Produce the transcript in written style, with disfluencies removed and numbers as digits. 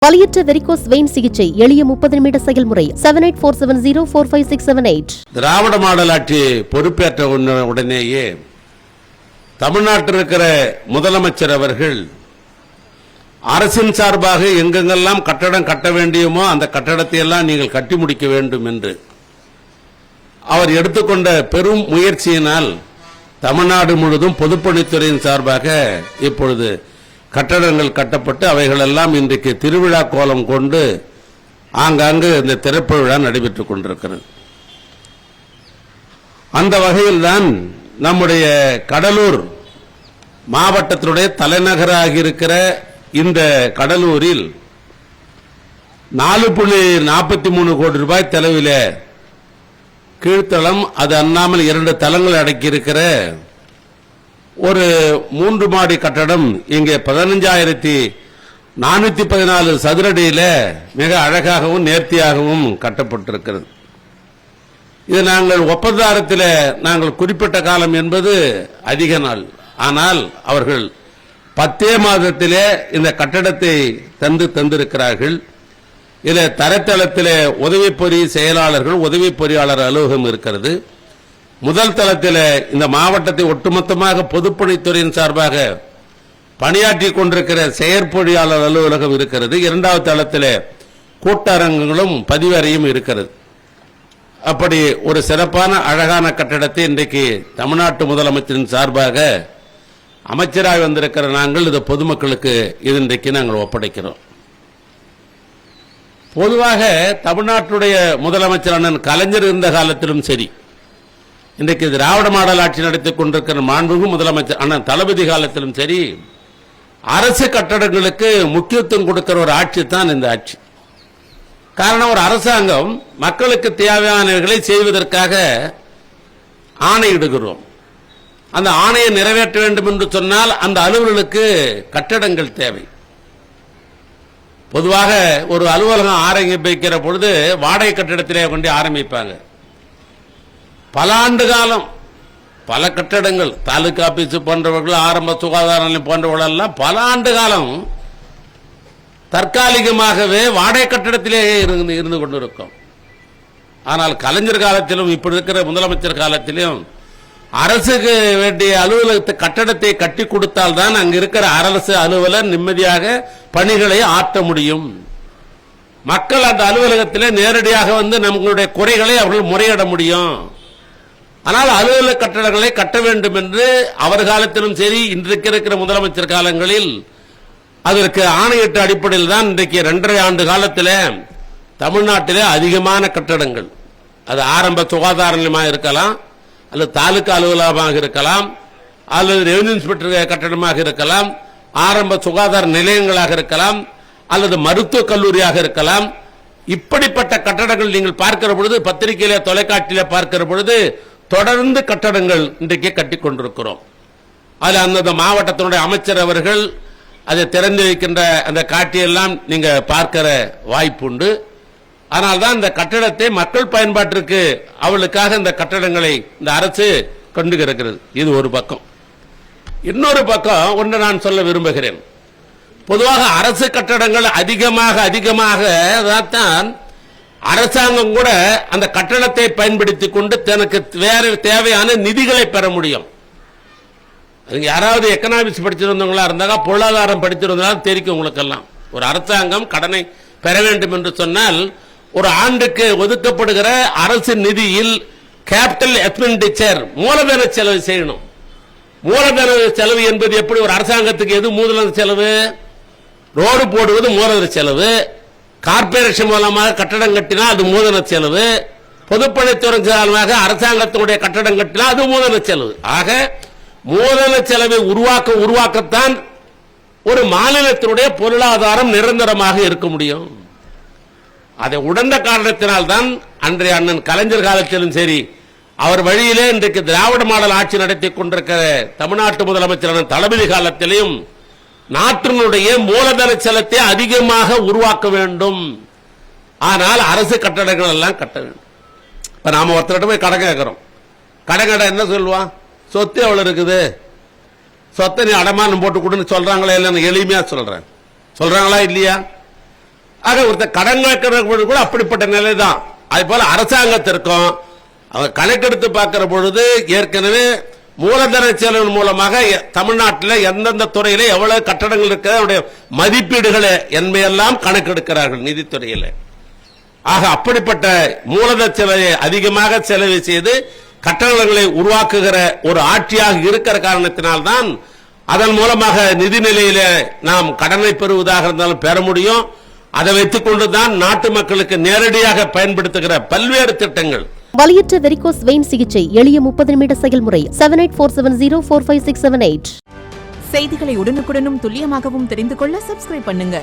வலியற்ற varicose vein சிகிச்சை எளிய 30 நிமிட செயல்முறை 7847045678. திராவிட மாடல் ஆட்சி பொறுப்பேற்ற உடனேயே தமிழ்நாட்டில் இருக்கிற முதலமைச்சர் அவர்கள் அரசின் சார்பாக எங்கெங்கெல்லாம் கட்டடம் கட்ட வேண்டியுமோ அந்த கட்டடத்தை எல்லாம் நீங்கள் கட்டி முடிக்க வேண்டும் என்று அவர் எடுத்துக்கொண்ட பெரும் முயற்சியினால் தமிழ்நாடு முழுவதும் பொதுப்பணித்துறையின் சார்பாக இப்பொழுது கட்டடங்கள் கட்டப்பட்டு அவைகளெல்லாம் இன்றைக்கு திருவிழா கோலம் கொண்டு ஆங்காங்கு இந்த திறப்பு விழா நடைபெற்றுக் கொண்டிருக்கிறது. அந்த வகையில்தான் நம்முடைய கடலூர் மாவட்டத்தினுடைய தலைநகராக இருக்கிற இந்த கடலூரில் 4.43 கோடி ரூபாய் செலவில் கீழ்த்தளம் அது அண்ணாமல் 2 தளங்கள் அடக்கியிருக்கிற ஒரு 3 மாடி கட்டடம் இங்கே 15,414 சதுரடியில் மிக அழகாகவும் நேர்த்தியாகவும் கட்டப்பட்டிருக்கிறது. இது நாங்கள் ஒப்பந்தாரத்தில் நாங்கள் குறிப்பிட்ட காலம் என்பது அதிக நாள். ஆனால் அவர்கள் 10 மாதத்திலே இந்த கட்டடத்தை தந்திருக்கிறார்கள். இதில் தரத்தளத்தில் உதவி பொறி செயலாளர்கள் உதவி பொறியாளர் அலுவலகம் இருக்கிறது. முதல் தளத்தில் இந்த மாவட்டத்தை ஒட்டுமொத்தமாக பொதுப்பணித்துறையின் சார்பாக பணியாற்றிக் கொண்டிருக்கிற செயற்பொறியாளர் அலுவலகம் இருக்கிறது. 2வது தளத்தில் கூட்டரங்கங்களும் பதிவறையும் இருக்கிறது. அப்படி ஒரு சிறப்பான அழகான கட்டடத்தை இன்றைக்கு தமிழ்நாட்டு முதலமைச்சரின் சார்பாக அமைச்சராக வந்திருக்கிற நாங்கள் இது பொதுமக்களுக்கு இது இன்றைக்கு நாங்கள் ஒப்படைக்கிறோம். பொதுவாக தமிழ்நாட்டுடைய முதலமைச்சர் அண்ணன் கலைஞர் இருந்த காலத்திலும் சரி, இன்றைக்கு திராவிட மாடல் ஆட்சி நடத்திக் கொண்டிருக்கிற மாண்புமிகு முதலமைச்சர் அண்ணன் தளபதி காலத்திலும் சரி, அரசு கட்டடங்களுக்கு முக்கியத்துவம் கொடுக்கிற ஒரு ஆட்சி தான் இந்த ஆட்சி. காரணம், ஒரு அரசாங்கம் மக்களுக்கு தேவையானவைகளை செய்வதற்காக ஆணையிடுகிறோம். அந்த ஆணையை நிறைவேற்ற வேண்டும் என்று சொன்னால் அந்த அலுவலர்களுக்கு கட்டடங்கள் தேவை. பொதுவாக ஒரு அலுவலகம் ஆரம்பிக்கிற பொழுது வாடகை கட்டடத்திலே கொண்டு ஆரம்பிப்பாங்க. பல ஆண்டு காலம் பல கட்டடங்கள் தாலுகா ஆபீஸ் போன்றவர்கள் ஆரம்ப சுகாதார நிலையம் போன்றவர்கள் எல்லாம் பல ஆண்டு காலம் தற்காலிகமாகவே வாடகை கட்டடத்திலே இருந்து கொண்டிருக்கும். ஆனால் கலைஞர் காலத்திலும் இப்படி இருக்கிற முதலமைச்சர் காலத்திலும் அரசுக்கு வேண்டிய அலுவலகத்தை கட்டடத்தை கட்டி கொடுத்தால் தான் அங்க இருக்கிற அரசு அலுவலர் நிம்மதியாக பணிகளை ஆற்ற முடியும். மக்கள் அந்த அலுவலகத்திலே நேரடியாக வந்து நம்மளுடைய குறைகளை அவர்கள் முறையிட முடியும். ஆனால் அலுவலக கட்டடங்களை கட்ட வேண்டும் என்று அவர் காலத்திலும் சரி, இன்றைக்கு இருக்கிற முதலமைச்சர் காலங்களில் அதற்கு ஆணையிட்ட அடிப்படையில் தான் இன்றைக்கு 2.5 ஆண்டு காலத்தில் தமிழ்நாட்டிலே அதிகமான கட்டடங்கள், அது ஆரம்ப சுகாதார நிலையமாக இருக்கலாம், அல்லது தாலுகா அலுவலகமாக இருக்கலாம், அல்லது ரெவன்யூ இன்ஸ்பெக்டர் கட்டடமாக இருக்கலாம், ஆரம்ப சுகாதார நிலையங்களாக இருக்கலாம், அல்லது மருத்துவக் கல்லூரியாக இருக்கலாம். இப்படிப்பட்ட கட்டடங்கள் நீங்கள் பார்க்கிற பொழுது, பத்திரிகையில தொலைக்காட்சியில பார்க்கிற பொழுது தொடர்ந்து கட்டடங்கள் இன்றைக்கு கட்டிக் கொண்டிருக்கிறோம். அதில் அந்த மாவட்டத்தினுடைய அமைச்சர் அவர்கள் அதை திறந்து வைக்கின்ற அந்த காட்சியெல்லாம் நீங்க பார்க்கிற வாய்ப்புண்டு. அதனால்தான் இந்த கட்டடத்தை மக்கள் பயன்பாட்டிற்கு அவளுக்காக இந்த கட்டடங்களை இந்த அரசு கொண்டு இருக்கிறது. இது ஒரு பக்கம். இன்னொரு பக்கம் ஒன்று நான் சொல்ல விரும்புகிறேன். பொதுவாக அரசு கட்டடங்கள் அதிகமாக தான் அரசாங்கம் கூட அந்த கட்டடத்தை பயன்படுத்தி கொண்டு தனக்கு வேற தேவையான நிதிகளை பெற முடியும். யாராவது எக்கனாமிக்ஸ் படிச்சிருந்தவங்களா இருந்தாங்க, பொருளாதாரம் படிச்சிருந்தாலும் தெரியும் உங்களுக்கெல்லாம். ஒரு அரசாங்கம் கடனை பெற வேண்டும் என்று சொன்னால் ஒரு ஆண்டுக்கு ஒதுக்கப்படுகிற அரசு நிதியில் கேபிட்டல் எக்ஸ்பெண்டிச்சர் மூலதன செலவு செய்யணும். மூலதன செலவு என்பது எப்படி ஒரு அரசாங்கத்துக்கு எது மூலதன செலவு? ரோடு போடுவது மூலதன செலவு, கார்பரேஷன் மூலமாக கட்டடம் கட்டினால் அது மூலதன செலவு, பொதுப்பணித்துறை மூலமாக அரசாங்கத்தினுடைய கட்டடம் கட்டினால் அது மூலதன செலவு. ஆக மூலதன செலவை உருவாக்கத்தான் ஒரு மாநிலத்தினுடைய பொருளாதாரம் நிரந்தரமாக இருக்க முடியும். அதை உணர்ந்த காரணத்தினால்தான் அன்றைய அண்ணன் கலைஞர் காலத்திலும் சரி, அவர் வழியிலே இன்றைக்கு திராவிட மாடல் ஆட்சி நடத்தி கொண்டிருக்கிற தமிழ்நாட்டு முதலமைச்சர் தளபதி காலத்திலும் நாட்டினுடைய மூலதன செலத்தை அதிகமாக உருவாக்க வேண்டும். ஆனால் அரசு கட்டடங்கள் எல்லாம் கட்ட வேண்டும். இப்ப நாம ஒருத்தர் போய் கடன் கேட்கிறோம். கடன் கடை என்ன சொல்லுவான்? சொத்து எவ்வளவு இருக்குது, சொத்தை நீ அடமானம் போட்டு கொடுன்னு சொல்றாங்களா இல்லைன்னு எளிமையா சொல்றாங்களா இல்லையா? ஆக ஒருத்தர் கடன் கேட்கிற பொழுது கூட அப்படிப்பட்ட நிலை தான். அது போல அரசாங்கத்திற்கும் அவர் கணக்கெடுத்து பார்க்கிற பொழுது ஏற்கனவே மூலதன செலவு மூலமாக தமிழ்நாட்டில் எந்தெந்த துறையில எவ்வளவு கட்டடங்கள் இருக்கிற அவருடைய மதிப்பீடுகளை என்பதையெல்லாம் கணக்கெடுக்கிறார்கள் நிதித்துறையில். ஆக அப்படிப்பட்ட மூலதன செலவை அதிகமாக செலவு செய்து கட்டடங்களை உருவாக்குகிற ஒரு ஆட்சியாக இருக்கிற காரணத்தினால்தான் அதன் மூலமாக நிதி நிலையில நாம் கடனை பெறுவதாக இருந்தாலும் பெற முடியும். அதை வைத்துக் கொண்டுதான் நாட்டு மக்களுக்கு நேரடியாக பயன்படுத்துகிற பல்வேறு திட்டங்கள். வலியற்ற வெரிகோஸ் வெயின் சிகிச்சை எளிய 30 நிமிட செயல்முறை. 7847045678. செய்திகளை உடனுக்குடனும் துல்லியமாகவும் தெரிந்து கொள்ள சப்ஸ்கிரைப் பண்ணுங்க.